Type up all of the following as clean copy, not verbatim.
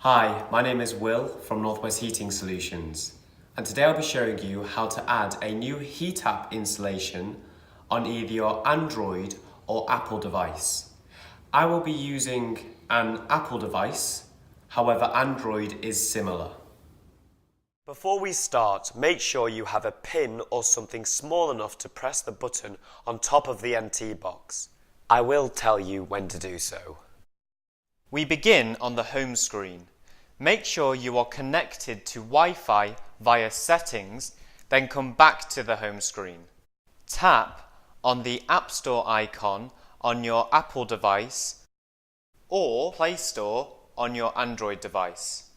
Hi, my name is Will from Northwest Heating Solutions, and today I'll be showing you how to add a new Heatapp installation on either your Android or Apple device. I will be using an Apple device, however Android is similar. Before we start, make sure you have a pin or something small enough to press the button on top of the NT box. I will tell you when to do so. We begin on the home screen. Make sure you are connected to Wi-Fi via Settings, then come back to the home screen. Tap on the App Store icon on your Apple device or Play Store on your Android device.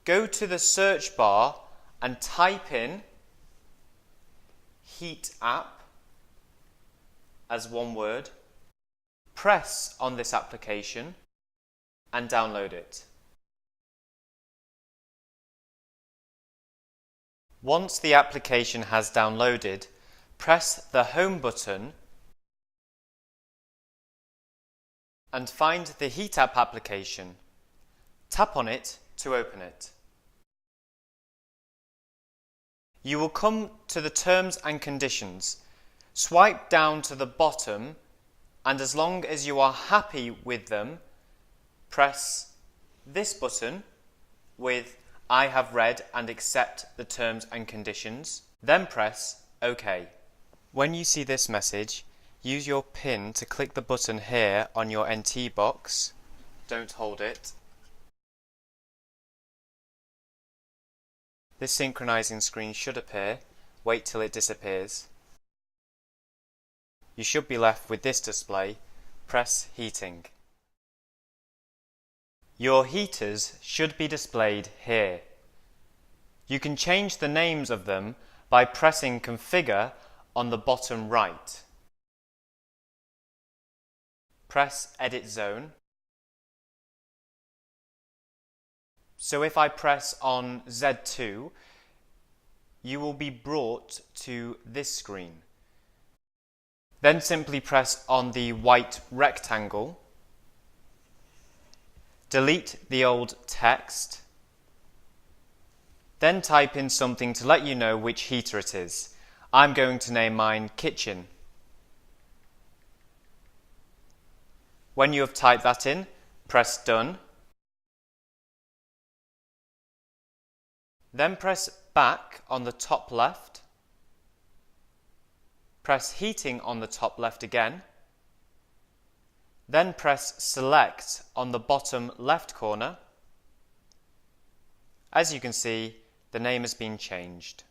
Go to the search bar and type in Heatapp as one word. Press on this application and download it. Once the application has downloaded, press the Home button and find the Heatapp application. Tap on it to open it. You will come to the Terms and Conditions. Swipe down to the bottom, and as long as you are happy with them, press this button with I have read and accept the terms and conditions, then press OK. When you see this message, use your pin to click the button here on your NT box. Don't hold it. This synchronizing screen should appear. Wait till it disappears. You should be left with this display. Press Heating. Your heaters should be displayed here. You can change the names of them by pressing Configure on the bottom right. Press Edit Zone. So if I press on Z2, you will be brought to this screen. Then simply press on the white rectangle. Delete the old text. Then type in something to let you know which heater it is. I'm going to name mine Kitchen. When you have typed that in, press Done. Then press Back on the top left. Press Heating on the top left again. Then press Select on the bottom left corner. As you can see, the name has been changed.